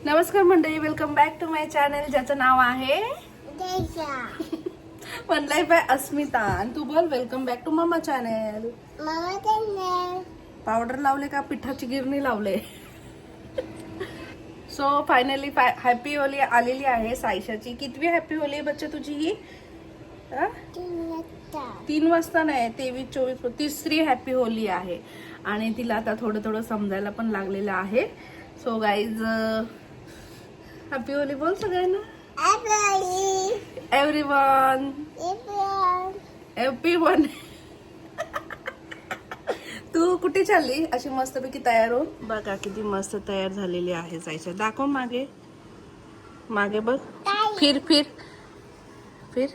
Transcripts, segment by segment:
नमस्कार मंडळी, welcome back to my channel ज्याचं नाव आहे वन लाईफ बाय अस्मिता. आणि तू बोल वेलकम बॅक टू मामा चॅनल. पावडर लावले का पिठाची गिरणी लावले? सो फायनली हॅपी होली आलेली आहे सायशाची. कितवी हॅपी होली आहे बच्चा तुझी ही? 3 वाजता नाही, 23, 24, तिसरी हॅपी होली आहे. आणि तिला आता थोडं थोडं समजायला पण लागलेलं आहे. सो गाईज हॅपी होली बोल सगळ्यांना. Everyone everyone. तू कुठे चालली अशी मस्तपैकी तयार हो? बघा किती मस्त तयार झालेली आहे सायशा. दाखव मागे, मागे बघ, फिर फिर फिर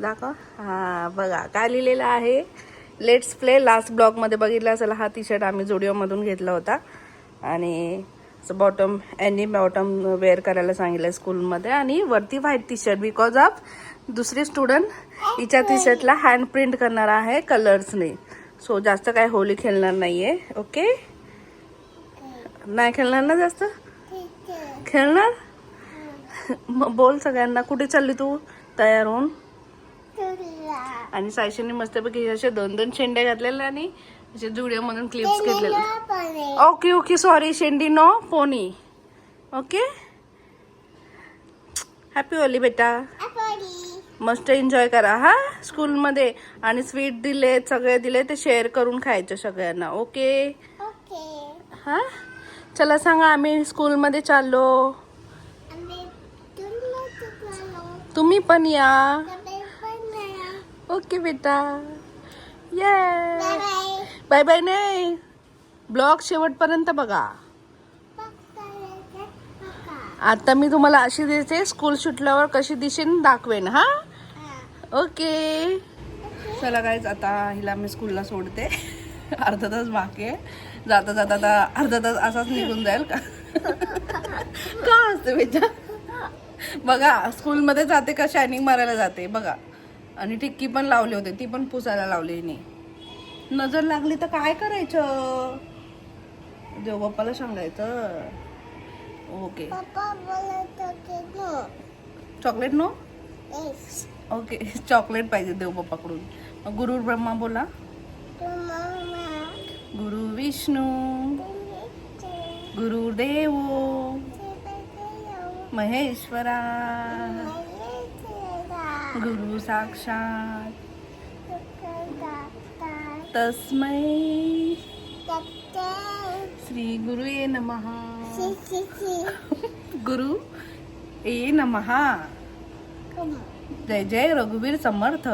दाखव. हा बघा काय लिहिलेलं आहे, लेट्स प्ले. लास्ट ब्लॉग मध्ये बघितला असेल हा टी शर्ट आम्ही जुडिओ मधून घेतला होता. आणि बॉटम बॉटम वेअर करायला सांगितलं स्कूलमध्ये. आणि वरती white T shirt because of दुसरी स्टुडंट हिच्या टी शर्टला हँड प्रिंट करणार आहे कलर्सने. सो जास्त काय होली खेळणार नाहीये. ओके, नाही खेळणार ना जास्त? खेळणार. मग बोल सगळ्यांना कुठे चालली तू तयार होऊन? आणि सायशीने मस्तपैकी असे 2-2 शेंड्या घातलेल्या आणि असे जुडिओ मधून क्लिप्स घेतलेले. ओके ओके सॉरी, शेंडी no pony. Okay, happy Holi बेटा. मस्त एन्जॉय करा हा स्कूलमध्ये. आणि स्वीट दिले, सगळे दिले ते शेअर करून खायचं सगळ्यांना. ओके हा, चला सांगा आम्ही स्कूलमध्ये चाललो, तुम्ही पण या. ओके बेटा, ये बाय बाय. नाही, ब्लॉग शेवटपर्यंत बघा. आता मी तुम्हाला अशी दिसते, स्कूल सुटल्यावर कशी दिसेन दाखवेन हा. ओके चला गाईज, आता हिला मी स्कूलला सोडते. अर्धा तास बाकी आहे. जाता जाता आता अर्धा तास असाच निघून जाईल का? का असते बेटा? बघा स्कूलमध्ये जाते का शायनिंग मारायला जाते बघा. आणि टिक्की पण लावली होती, ती पण पुसायला लावली हिने. नजर लागली तर काय करायचं? देव बाप्पाला सांगायचं. Okay, chocolate no. Okay, chocolate पाहिजे देव बाप्पाकडून. गुरु ब्रह्मा बोला, गुरु विष्णू गुरुदेव महेश्वरा गुरु साक्षात तस्मै श्री गुरुये नमः. गुरु ये नमः. जय जय रघुवीर समर्थ.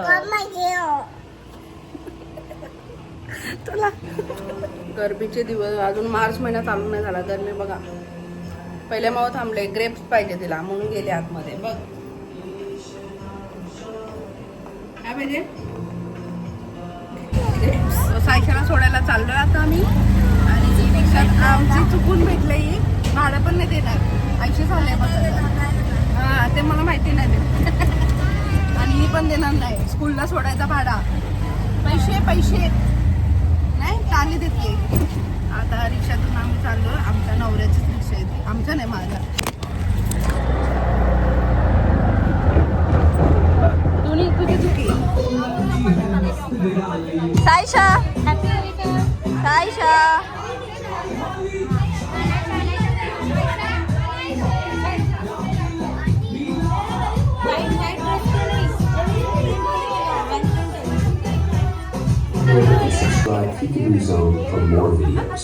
चला, गरमीचे दिवस अजून मार्च महिना चालू नाही झाला. गरमी बघा. पहिले माव थांबले, ग्रेप्स पाहिजे तिला म्हणून गेले आतमध्ये. बघ काय पाहिजे? सायशाला सोडायला चाललोय आता आम्ही. आणि ही रिक्षा आमची चुकून भेटली, भाडं पण नाही देणार. 80 झालंय हा, ते मला माहिती नाही देत. आणि ही पण देणार नाही स्कूलला सोडायचा भाडा. पैसे नाही टाली देतली. आता रिक्षातून आम्ही चाललो. आमच्या नवऱ्याचीच रिक्षा येते, आमच्या नाही माझ्या. दोन्ही तुझी चुकी. Saisha Saisha Subscribe to Blue Zone for more videos.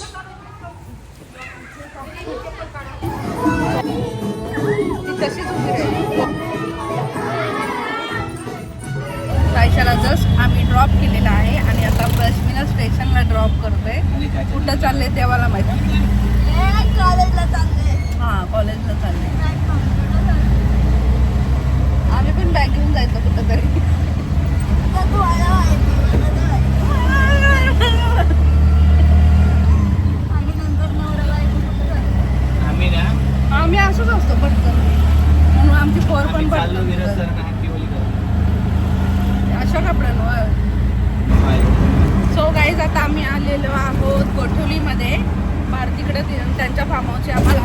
सायशाला जस्ट आम्ही ड्रॉप केलेला आहे. आणि आता प्रश्मिना स्टेशनला ड्रॉप करतोय. कुठं चाललंय देवाला माहिती. कॉलेजला चाललंय. हा कॉलेजला चाललंय. आम्ही पण बॅग घेऊन जायचं कुठं तरी. आम्ही असंच असतो पटकन, म्हणून आमची पोर पण अशा कपड्यांवर. सो गाईज आता आम्ही आलेलो आहोत कोठोलीमध्ये. भारतीकडे त्यांच्या फार्म हाऊसची आम्हाला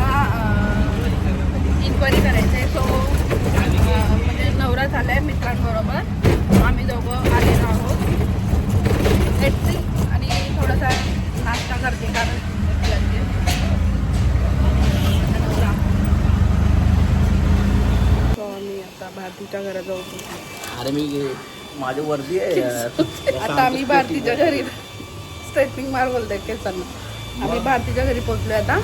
भारतीच्या घरात जाऊ. अरे मी माझ्या वरती आहे आता आम्ही भारतीच्या घरी स्ट्रेटनिंग मार बोलतोय केसांना. आम्ही भारतीच्या घरी पोहोचलोय आता.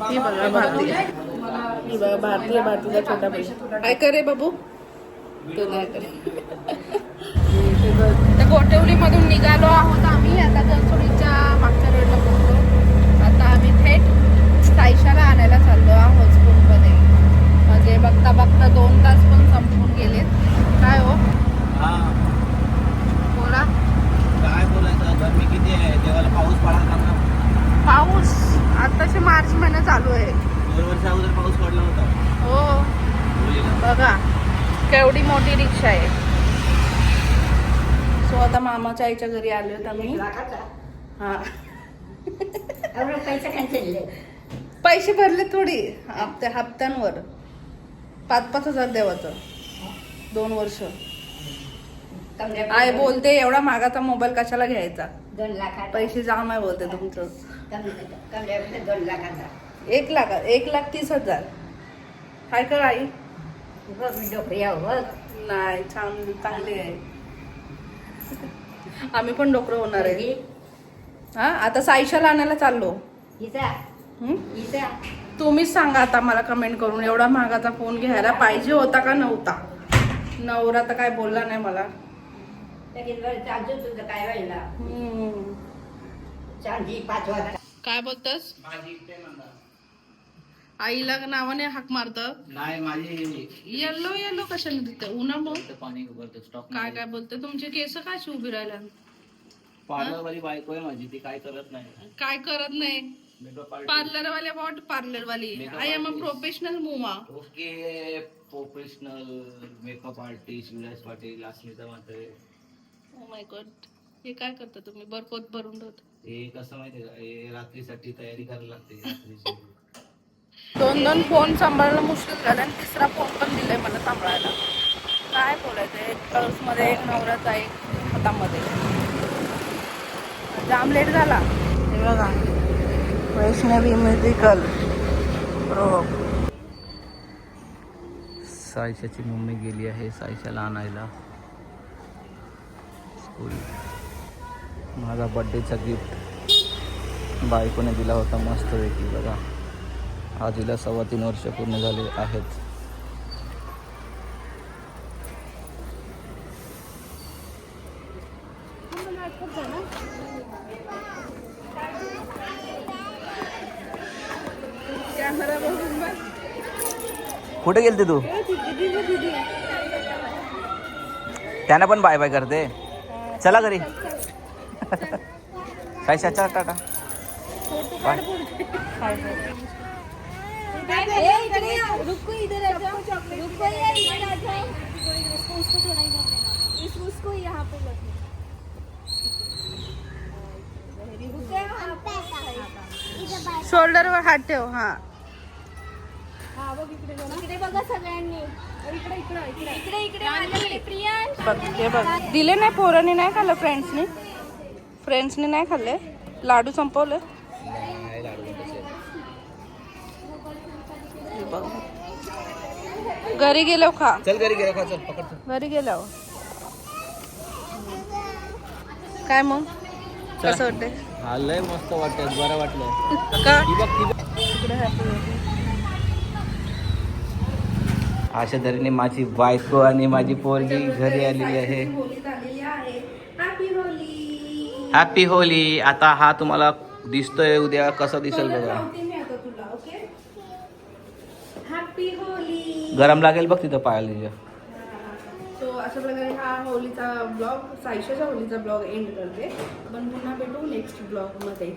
ही बघा भारती, ही बघा भारतीय, भारतीचा छोटा पैसा. काय करे बाबू तो नाही करे. त्या गोटेवलीमधून निघालो आहोत आम्ही आता गणसोडीच्या मागच्या रोडला पोहोचलो. आता आम्ही थेट सायशाला आणायला चाललो आहोत स्कूलमध्ये. म्हणजे बघता बघता 2 तास पण संपून गेलेत. काय हो बोला, काय बोलायचं, गरमी किती आहे, देवाला पाऊस पडायला लागला. पाऊस आताचे मार्च महिना चालू आहे. 2 वर्षा अगोदर पाऊस पडला होता. हो बघा केवढी मोठी रिक्षा आहे. सो आता मामाच्या आईच्या घरी आलोय आम्ही. हा पैसे भरले थोडी हप्त्यांवर 5-5 हजार देवाचं 2 वर्ष. आई बोलते एवढा महागाचा मोबाईल कशाला घ्यायचा, 2 लाख पैसे जाम आहे बोलते तुमचं. 2 लाखाचा 1,30,000 काय कर आई. मी डोकं यावं नाही छान चांगली आहे. आम्ही पण डोकरं होणार आहे. हा आता सायशाला आणायला चाललो. तुम्हीच सांगा आता मला कमेंट करून, एवढा महागाचा फोन घ्यायला पाहिजे होता का नव्हता. नवरा तर काय बोलला नाही मला. काय व्हायला चांदी 5 वाजता. काय बोलतस, आईला नावाने हाक मारत. नाही माझी येलो येलो कशाने देते उन्हामुळे. पाणी उभरतं स्टॉक. काय काय बोलते, तुमचे केस काय उभी राहिला. पार्लरवाली बायको आहे माझी, ती काय करत नाही. काय करत नाही. पार्लर वाले वॉट पार्लर वाली. आय एम अ प्रोफेशनल मुवा. Okay professional makeup artist Vilas Patil, Asmita Mhatre. Oh my God, हे काय करता तुम्ही. बर्फात भरून ठेवता. हे कसं माहितीये का, हे रात्रीसाठी तयारी करायला लागते रात्रीची. 2 फोन सांभाळणं मुश्किल झालं आणि 3रा फोन पण दिलाय मला सांभाळायला. काय बोलायचं, एक पर्समध्ये, एक नवऱ्याचा, एक हातामध्ये. जाम लेट झाला. हे बघा वैष्णवी म्युझिकल प्रो. सायशाची मम्मी गेली आहे सायशाला आणायला स्कूल. माझा बड्डेचा गिफ्ट बायकोने दिला होता मस्त पैकी. बघा आज हिला 3.25 वर्ष पूर्ण झाले आहेत. कुठे गेलते तू. त्यांना पण बाय बाय करते. चला घरी. काय शाचा टाटा बाय. रुको इधर आ जाओ, रुको इधर आ जाओ. उसको थोड़ा इधर, उसको यहाँ पे रखना. शोल्डरवर हात ठेव. हा इकडे बघा सगळ्यांनी. इकडे इकडे इकडे इकडे माझ्याकडे प्रियांश. बघ हे बघ दिले नाही पोरांनी, नाही खाल्लं. फ्रेंड्सनी नाही खाल्ले. लाडू संपवले. घरी गेलो खा. चल घरी गेला खा. चल पकड. घरी गेल्यावर काय मग कसं वाटतंय. हा लय मस्त वाटतंय, बरं वाटलं का तिकडे. अशा तऱ्हेने माझी बायको आणि माझी पोरगी घरी आलेली आहे. Happy Holy. आता हा तुम्हाला दिसतोय, उद्या कसा दिसेल बघा. Happy Holy. गरम लागेल बघ तिथं पायाला तिच्या. सो अशा प्रकारे हा होलीचा ब्लॉग, सायशाच्या होलीचा ब्लॉग एंड करते. आपण पुन्हा भेटू नेक्स्ट ब्लॉग मध्ये.